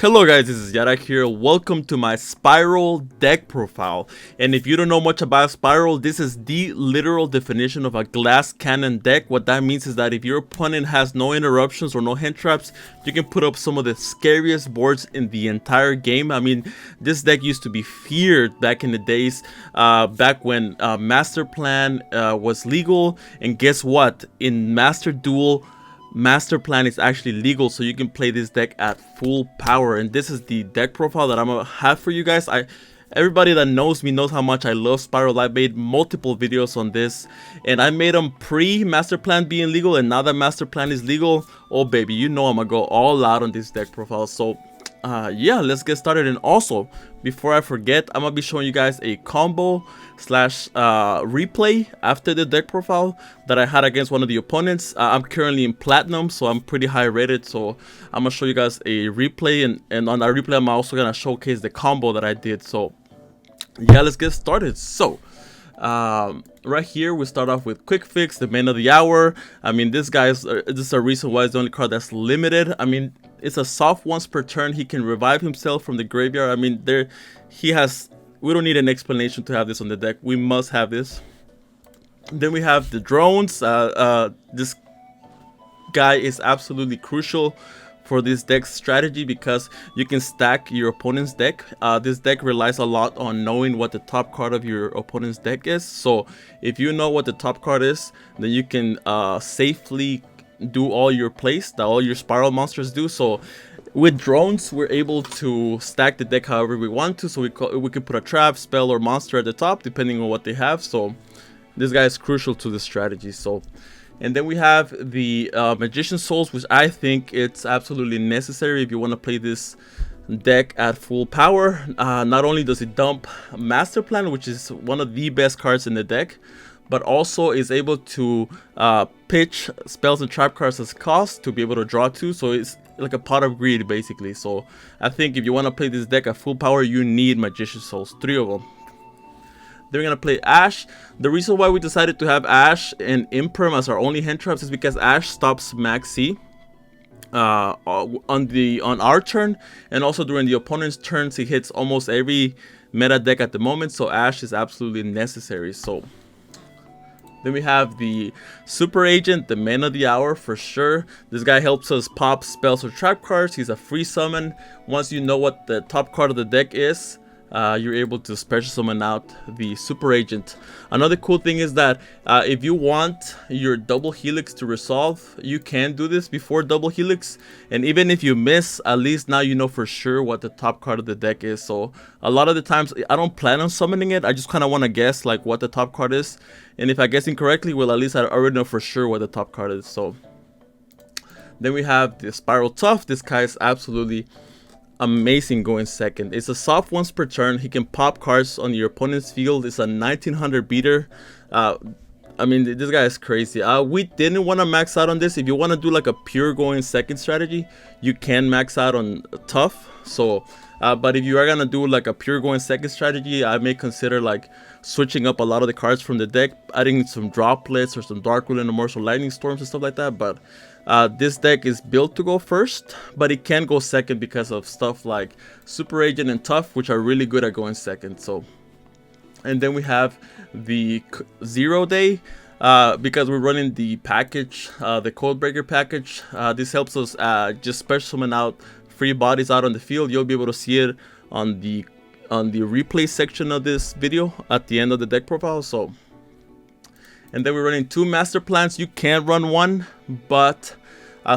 Hello guys, this is Yata here. Welcome to my Spyral deck profile. And if you don't know much about Spyral, this is the literal definition of a glass cannon deck. What that means is that if your opponent has no interruptions or no hand traps, you can put up some of the scariest boards in the entire game. I mean, this deck used to be feared back in the days, back when Master Plan was legal. And guess what? In Master Duel, Master Plan is actually legal, so you can play this deck at full power. And this is the deck profile that I'm gonna have for you guys. Everybody that knows me knows how much I love Spyral. I made multiple videos on this, and I made them pre-Master Plan being legal, and now that Master Plan is legal, oh baby, you know I'm gonna go all out on this deck profile. So yeah, let's get started. And also, before I forget, I'm gonna be showing you guys a combo slash replay after the deck profile that I had against one of the opponents. I'm currently in platinum, so I'm pretty high rated, so I'm gonna show you guys a replay, and on that replay I'm also gonna showcase the combo that I did. So yeah, let's get started. So right here we start off with Quick Fix, the man of the hour. I mean, this is a reason why it's the only card that's limited. I mean, it's a soft once per turn. He can revive himself from the graveyard. I mean, we don't need an explanation to have this on the deck. We must have this. Then we have the drones. This guy is absolutely crucial for this deck's strategy because you can stack your opponent's deck. This deck relies a lot on knowing what the top card of your opponent's deck is. So if you know what the top card is, then you can safely do all your plays that all your Spyral monsters do. So with drones, we're able to stack the deck however we want to. So we can put a trap, spell, or monster at the top depending on what they have. So this guy is crucial to the strategy. So, and then we have the Magician Souls, which I think it's absolutely necessary if you want to play this deck at full power. Not only does it dump Master Plan, which is one of the best cards in the deck, but also is able to pitch spells and trap cards as cost to be able to draw two. So it's like a pot of greed basically. So I think if you want to play this deck at full power, you need Magician Souls, 3 of them. Then we're gonna play Ash. The reason why we decided to have Ash and Imperm as our only hand traps is because Ash stops Max C on our turn, and also during the opponent's turns he hits almost every meta deck at the moment. So Ash is absolutely necessary. So then we have the Super Agent, the man of the hour for sure. This guy helps us pop spells or trap cards. He's a free summon. Once you know what the top card of the deck is, you're able to special summon out the Super Agent. Another cool thing is that if you want your double helix to resolve, you can do this before double helix. And even if you miss, at least now you know for sure what the top card of the deck is. So a lot of the times I don't plan on summoning it. I just kind of want to guess like what the top card is. And if I guess incorrectly, well, at least I already know for sure what the top card is. So then we have the Spyral Tough. This guy is absolutely amazing going second. It's a soft once per turn. He can pop cards on your opponent's field. It's a 1900 beater. I mean, this guy is crazy. We didn't want to max out on this. If you want to do like a pure going second strategy, you can max out on Tough. So but if you are gonna do like a pure going second strategy, I may consider like switching up a lot of the cards from the deck, adding some droplets or some Dark Rule and Immortal Lightning Storms and stuff like that. But this deck is built to go first, but it can go second because of stuff like Super Agent and Tough, which are really good at going second. So, and then we have the 0 day. Because we're running the package, the Codebreaker package. This helps us just special summon out free bodies out on the field. You'll be able to see it on the replay section of this video at the end of the deck profile. So, and then we're running 2 Master Plans. You can run one, but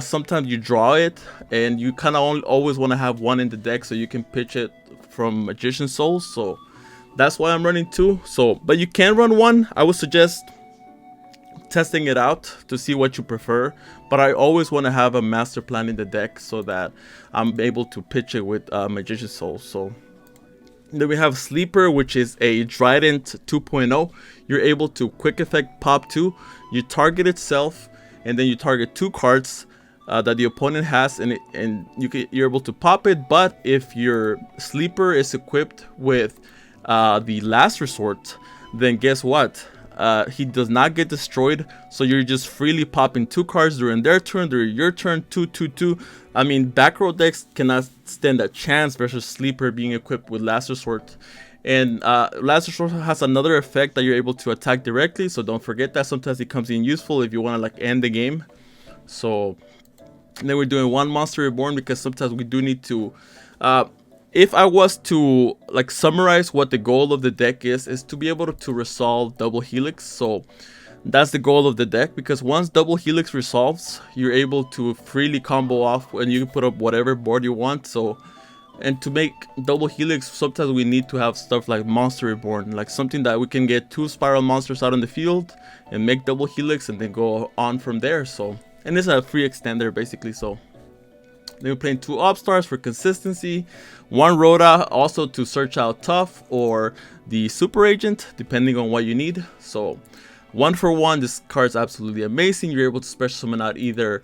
sometimes you draw it, and you kind of always want to have one in the deck so you can pitch it from Magician Souls. So that's why I'm running 2. So, but you can run one. I would suggest testing it out to see what you prefer, but I always want to have a Master Plan in the deck so that I'm able to pitch it with Magician Souls. So then we have Sleeper, which is a Trident 2.0. You're able to quick effect pop 2. You target itself, and then you target 2 cards that the opponent has, and you're able to pop it. But if your Sleeper is equipped with the Last Resort, then guess what? he does not get destroyed, so you're just freely popping 2 cards during their turn, during your turn, 2/2/2. I mean, back row decks cannot stand a chance versus Sleeper being equipped with Last Resort. And Last Resort has another effect that you're able to attack directly, so don't forget that. Sometimes it comes in useful if you want to like end the game. So then we're doing 1 Monster Reborn because sometimes we do need to if I was to like summarize what the goal of the deck is to be able to resolve Double Helix. So that's the goal of the deck, because once Double Helix resolves, you're able to freely combo off and you can put up whatever board you want. So, and to make Double Helix, sometimes we need to have stuff like Monster Reborn, like something that we can get 2 Spyral monsters out on the field and make Double Helix and then go on from there. So, and it's a free extender basically. So then we're playing 2 Upstars for consistency, 1 Rhoda also to search out Tough or the Super Agent depending on what you need. So 1 for 1, this card's absolutely amazing. You're able to special summon out either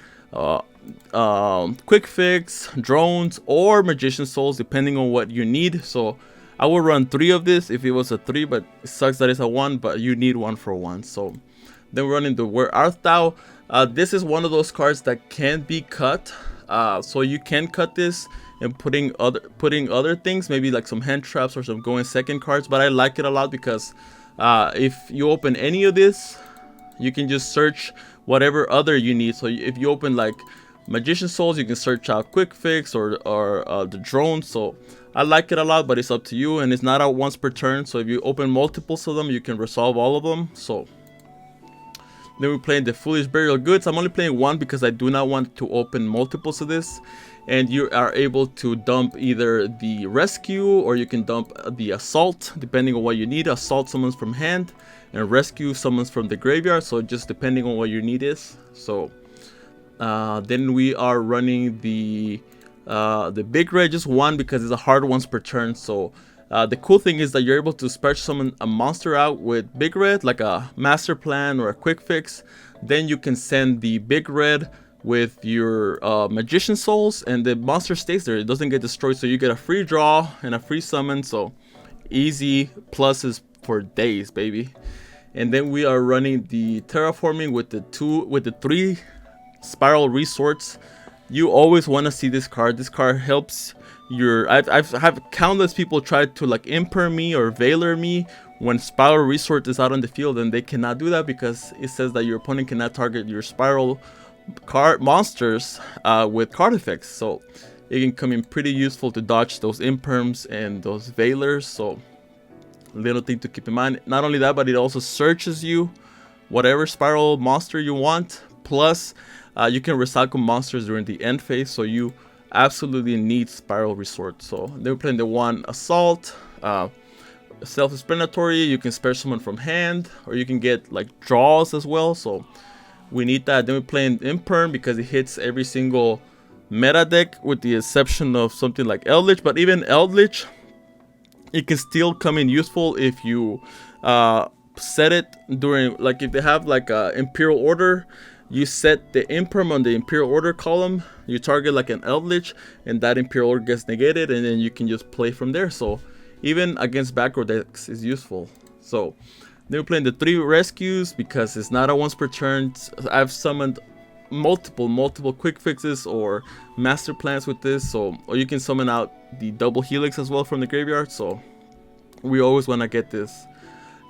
Quick Fix, Drones, or Magician Souls depending on what you need. So I would run 3 of this if it was a 3, but it sucks that it's a 1, but you need 1 for 1. So then we're running the Where Art Thou. This is one of those cards that can be cut. So you can cut this and putting other things, maybe like some hand traps or some going second cards, but I like it a lot because if you open any of this, you can just search whatever other you need. So if you open like Magician Souls, you can search out Quick Fix or the Drone. So I like it a lot, but it's up to you, and it's not out once per turn. So if you open multiples of them, you can resolve all of them. So then we're playing the Foolish Burial Goods. I'm only playing 1 because I do not want to open multiples of this. And you are able to dump either the Rescue or you can dump the Assault depending on what you need. Assault summons from hand and Rescue summons from the graveyard, so just depending on what your need is. So then we are running the Big Red, just 1 because it's a hard once per turn. So the cool thing is that you're able to special summon a monster out with Big Red, like a Master Plan or a Quick Fix. Then you can send the Big Red with your Magician Souls, and the monster stays there. It doesn't get destroyed, so you get a free draw and a free summon. So easy pluses for days, baby. And then we are running the Terraforming with the 3 Spiral Resorts. You always want to see this card. This card helps your I've had countless people try to like imperm me or Veiler me when Spiral Resort is out on the field, and they cannot do that because it says that your opponent cannot target your Spiral card monsters with card effects. So it can come in pretty useful to dodge those imperms and those Veilers. So little thing to keep in mind. Not only that, but it also searches you whatever Spiral monster you want. Plus you can recycle monsters during the end phase, so you absolutely need Spiral Resort. So they're playing the 1 Assault, Self-Explanatory. You can special summon from hand, or you can get like draws as well. So we need that. Then we're playing Imperm because it hits every single meta deck with the exception of something like Eldritch. But even Eldritch, it can still come in useful if you set it during, like if they have like a Imperial Order, you set the Imperm on the Imperial Order column, you target like an Eldritch, and that Imperial Order gets negated, and then you can just play from there. So even against back row decks is useful. So then we're playing the 3 Rescues because it's not a once per turn. I've summoned multiple Quick Fixes or Master Plans with this. So, or you can summon out the Double Helix as well from the graveyard. So we always want to get this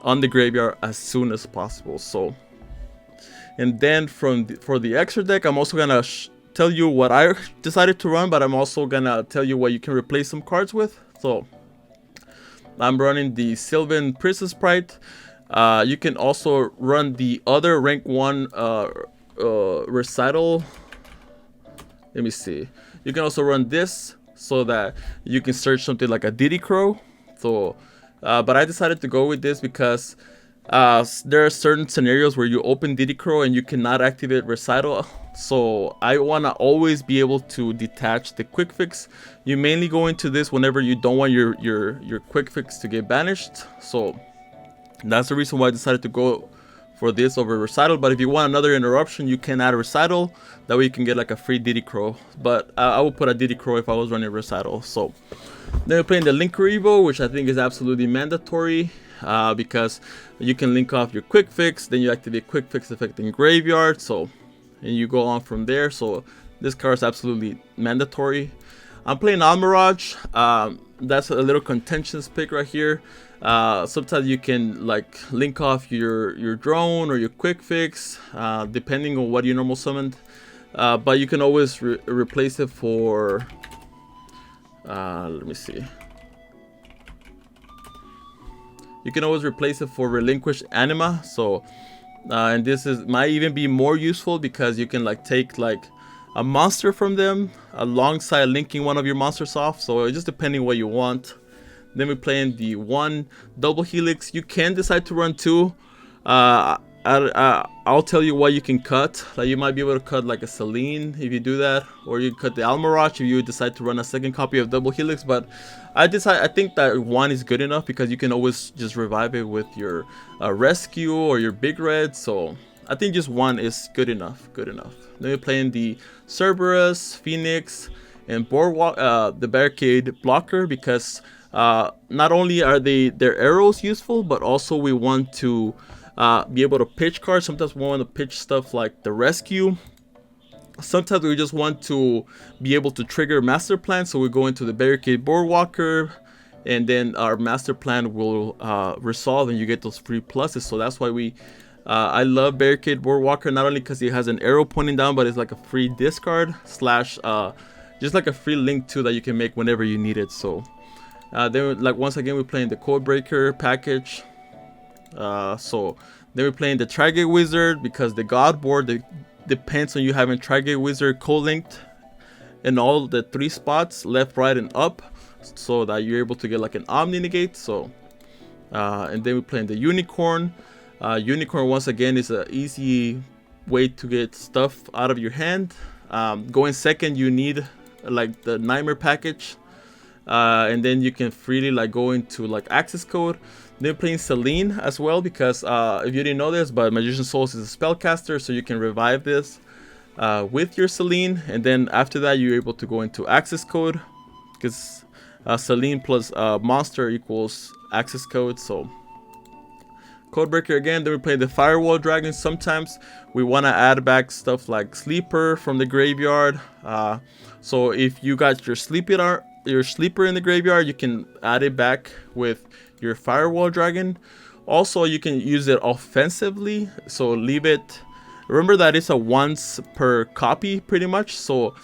on the graveyard as soon as possible. So, and then for the extra deck, I'm also gonna tell you what I decided to run, but I'm also gonna tell you what you can replace some cards with. So I'm running the Sylvan Princess Sprite. You can also run the other rank 1 recital. Let me see. You can also run this so that you can search something like a Diddy Crow. So but I decided to go with this because there are certain scenarios where you open Diddy Crow and you cannot activate recital. So I want to always be able to detach the Quick Fix. You mainly go into this whenever you don't want your Quick Fix to get banished. So that's the reason why I decided to go for this over recital. But if you want another interruption, you can add a recital. That way you can get like a free Diddy Crow. But I would put a Diddy Crow if I was running recital. So then we're playing the Linker Evo, which I think is absolutely mandatory. because you can link off your quick fix, then you activate quick fix effect in graveyard, so, and you go on from there. So this card is absolutely mandatory. I'm playing Almirage. That's a little contentious pick right here. Sometimes you can like link off your drone or your quick fix, depending on what you normal summoned. But you can always replace it for, let me see. You can always replace it for relinquished anima. So, and this might even be more useful because you can like take like a monster from them alongside linking one of your monsters off. So it's just depending what you want. Then we're playing the 1 double helix. You can decide to run 2. I'll tell you what you can cut. Like you might be able to cut like a Celine if you do that, or you cut the Almirage if you decide to run a second copy of double helix. But I think that 1 is good enough because you can always just revive it with your rescue or your big red. So I think just 1 is good enough. Then we're playing the Cerberus, Phoenix, and Boardwalk, the barricade blocker, because not only are their arrows useful, but also we want to be able to pitch cards. Sometimes we want to pitch stuff like the rescue. Sometimes we just want to be able to trigger master plan, so we go into the barricade boardwalker, and then our master plan will resolve and you get those free pluses. So that's why I love barricade boardwalker, not only because it has an arrow pointing down, but it's like a free discard slash just like a free link too that you can make whenever you need it. So then like once again we're playing the code breaker package. So then we're playing the Trigate Wizard because the God board depends on you having Trigate Wizard co-linked in all the 3 spots, left, right, and up, so that you're able to get like an Omni negate. So and then we're playing the Unicorn. Unicorn once again is an easy way to get stuff out of your hand. Going second, you need like the Nightmare package, and then you can freely like go into like access code. They're playing Celine as well because if you didn't know this, but Magician Souls is a spellcaster, so you can revive this with your Celine, and then after that you're able to go into access code because Celine plus monster equals access code. So Codebreaker again. Then we play the Firewall Dragon. Sometimes we want to add back stuff like Sleeper from the graveyard. So if you got your Sleeper in the graveyard, you can add it back with your Firewall Dragon. Also, you can use it offensively. So leave it. Remember that it's a once per copy, pretty much. So,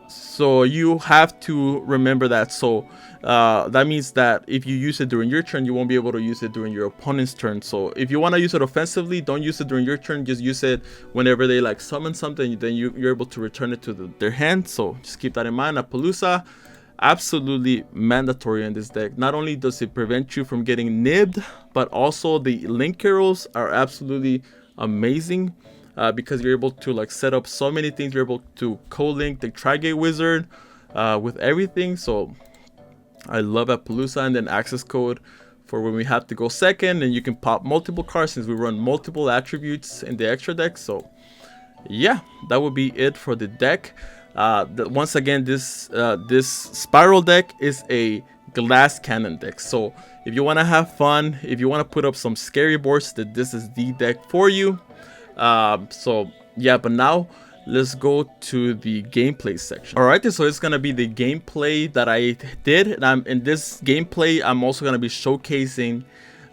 so you have to remember that. So that means that if you use it during your turn, you won't be able to use it during your opponent's turn. So if you want to use it offensively, don't use it during your turn. Just use it whenever they like summon something. Then you're able to return it to their hand. So just keep that in mind. Apalooza, absolutely mandatory in this deck. Not only does it prevent you from getting nibbed, but also the link arrows are absolutely amazing. Because you're able to like set up so many things. You're able to co-link the Trigate Wizard with everything. So I love Apalooza. And then access code for when we have to go second, and you can pop multiple cards since we run multiple attributes in the extra deck. So yeah, that would be it for the deck. Once again, this Spyral deck is a glass cannon deck. So if you want to have fun, if you want to put up some scary boards, that this is the deck for you. So yeah, but now let's go to the gameplay section. Alright, so it's gonna be the gameplay that I did, and in this gameplay I'm also gonna be showcasing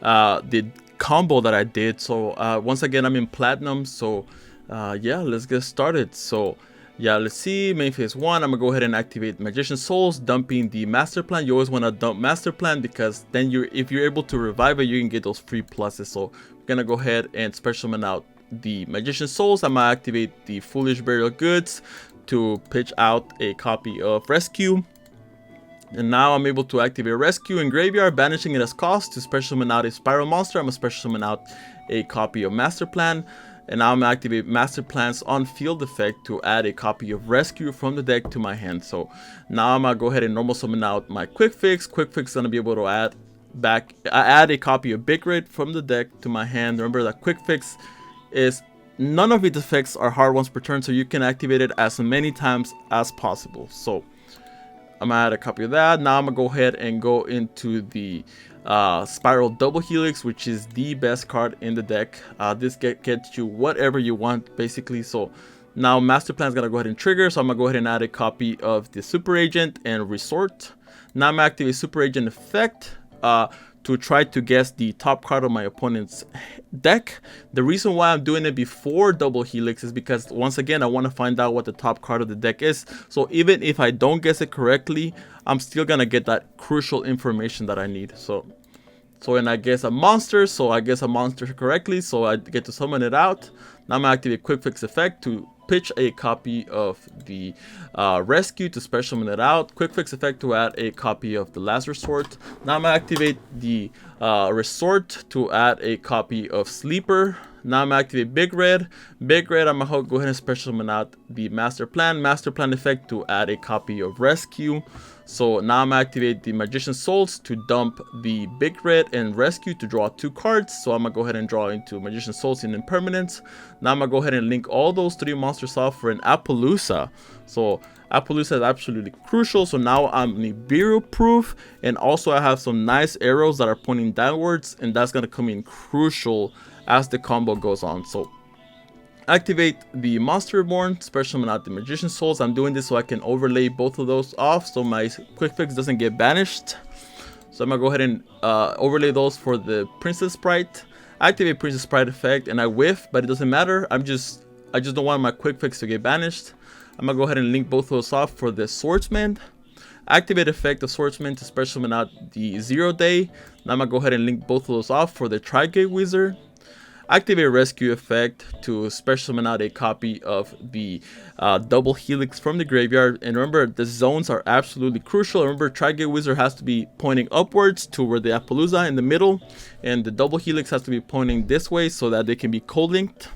the combo that I did. So once again, I'm in platinum, so yeah, let's get started. So yeah, let's see. Main phase 1, I'm gonna go ahead and activate Magician Souls, dumping the master plan. You always want to dump master plan because then if you're able to revive it, you can get those free pluses. So we're gonna go ahead and special summon out the Magician Souls. I'm gonna activate the Foolish Burial Goods to pitch out a copy of Rescue. And now I'm able to activate Rescue in Graveyard, banishing it as cost to special summon out a Spyral monster. I'm gonna special summon out a copy of Master Plan. And now I'm gonna activate Master Plan's on field effect to add a copy of Rescue from the deck to my hand. So now I'm gonna go ahead and normal summon out my Quick Fix. Quick Fix is gonna be able to add a copy of Big Red from the deck to my hand. Remember that Quick Fix is none of its effects are hard once per turn, so you can activate it as many times as possible. So I'm gonna add a copy of that. Now I'm gonna go ahead and go into the Spyral Double Helix, which is the best card in the deck. This gets you whatever you want basically. So now Master Plan is gonna go ahead and trigger, so I'm gonna go ahead and add a copy of the Super Agent and Resort. Now I'm gonna activate Super Agent effect to try to guess the top card of my opponent's deck. The reason why I'm doing it before Double Helix is because, once again, I want to find out what the top card of the deck is. So even if I don't guess it correctly, I'm still gonna get that crucial information that I need. So when I guess a monster, so I guess a monster correctly, so I get to summon it out. Now I'm gonna activate Quick Fix effect to pitch a copy of the Rescue to special summon it out. Quick Fix effect to add a copy of the Last Resort. Now I'm gonna activate the Resort to add a copy of Sleeper. Now I'm gonna activate Big Red. Big Red, I'm gonna go ahead and special summon out the Master Plan. Master Plan effect to add a copy of Rescue. So now I'm gonna activate the Magician's Souls to dump the Big Red and Rescue to draw 2 cards. So I'm gonna go ahead and draw into Magician's Souls in Impermanence. Now I'm gonna go ahead and link all those 3 monsters off for an Appaloosa. So Appaloosa is absolutely crucial. So now I'm Nibiru proof, and also I have some nice arrows that are pointing downwards, and that's gonna come in crucial as the combo goes on. So activate the Monster Reborn, special summon out the Magician's Souls. I'm doing this so I can overlay both of those off so my Quick Fix doesn't get banished. So I'm gonna go ahead and overlay those for the Princess Sprite. Activate Princess Sprite effect, and I whiff, but it doesn't matter. I just don't want my Quick Fix to get banished. I'm gonna go ahead and link both of those off for the Swordsman. Activate effect of Swordsman to special summon out the 0 Day. Now I'm gonna go ahead and link both of those off for the Tri-Gate Wizard. Activate Rescue effect to special summon out a copy of the Double Helix from the graveyard. And remember, the zones are absolutely crucial. Remember, Tri-Gate Wizard has to be pointing upwards to where the Appaloosa in the middle, and the Double Helix has to be pointing this way so that they can be co-linked.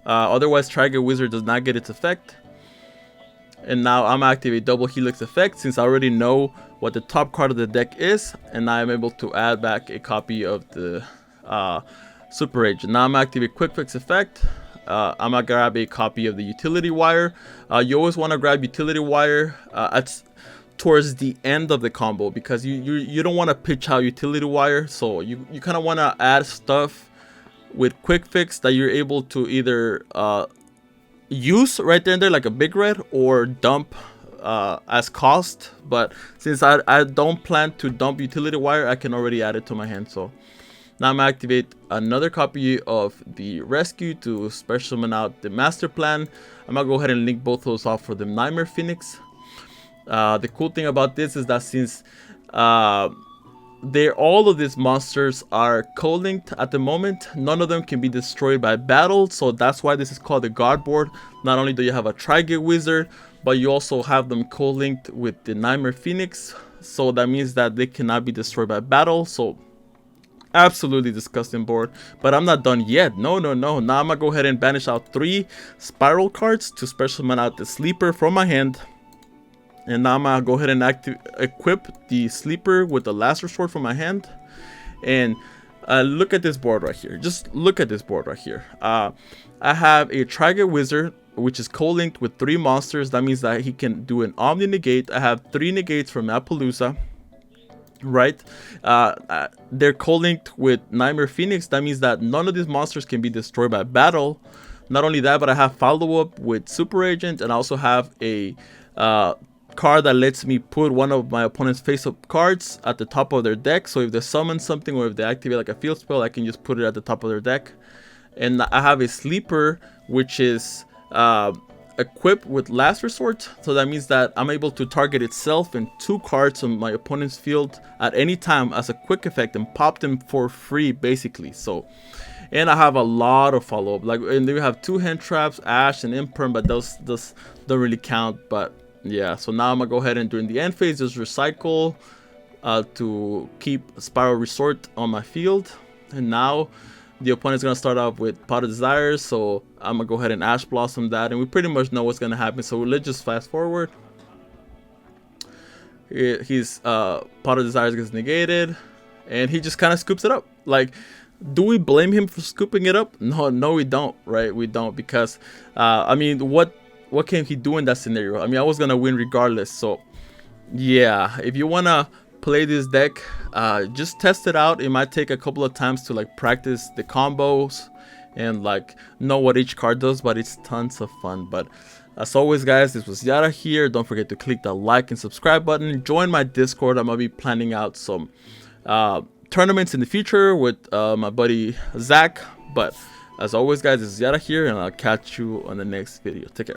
Otherwise, Tri-Gate Wizard does not get its effect. And now I'm activate Double Helix effect since I already know what the top card of the deck is, and now I'm able to add back a copy of the Super Agent. Now I'm activate Quick Fix effect. I'm gonna grab a copy of the Utility Wire. You always want to grab Utility Wire towards the end of the combo, because you don't want to pitch out Utility Wire. So you kind of want to add stuff with Quick Fix that you're able to either use right there and there, like a Big Red, or dump as cost. But since I don't plan to dump Utility Wire, I can already add it to my hand. So now I'm gonna activate another copy of the Rescue to special summon out the Master Plan. I'm gonna go ahead and link both of those off for the Nightmare Phoenix. The cool thing about this is that since all of these monsters are co-linked at the moment, none of them can be destroyed by battle. So that's why this is called the God Board. Not only do you have a Tri-Gate Wizard, but you also have them co-linked with the Nightmare Phoenix. So that means that they cannot be destroyed by battle. So absolutely disgusting board, but I'm not done yet. No. Now I'm gonna go ahead and banish out 3 Spyral cards to special summon out the Sleeper from my hand. And now I'm gonna go ahead and equip the Sleeper with the Last Resort from my hand. And look at this board right here. Just look at this board right here. I have a Tri-Gate Wizard, which is co-linked with 3 monsters. That means that he can do an Omni Negate. I have 3 negates from Appaloosa. Right, they're co-linked with Nightmare Phoenix. That means that none of these monsters can be destroyed by battle. Not only that, but I have follow-up with Super Agent, and I also have a card that lets me put one of my opponent's face-up cards at the top of their deck. So if they summon something, or if they activate like a field spell, I can just put it at the top of their deck. And I have a Sleeper, which is equipped with Last Resort, so that means that I'm able to target itself and 2 cards on my opponent's field at any time as a quick effect and pop them for free basically. So, and I have a lot of follow-up, like, and then we have 2 hand traps, Ash and Imperm, but those don't really count. But yeah, so now I'm gonna go ahead and during the end phase just recycle to keep Spyral Resort on my field. And now the opponent's going to start off with Pot of Desires, so I'm going to go ahead and Ash Blossom that, and we pretty much know what's going to happen. So let's just fast forward. His Pot of Desires gets negated, and he just kind of scoops it up. Like, do we blame him for scooping it up? No, we don't, right? We don't, because, I mean, what can he do in that scenario? I mean, I was going to win regardless, so Yeah, if you wanna play this deck, just test it out. It might take a couple of times to like practice the combos and like know what each card does, but it's tons of fun. But as always, guys, this was Yata here. Don't forget to click the like and subscribe button. Join my Discord. I'm gonna be planning out some tournaments in the future with my buddy Zach. But as always, guys, this is Yata here, and I'll catch you on the next video. Take care.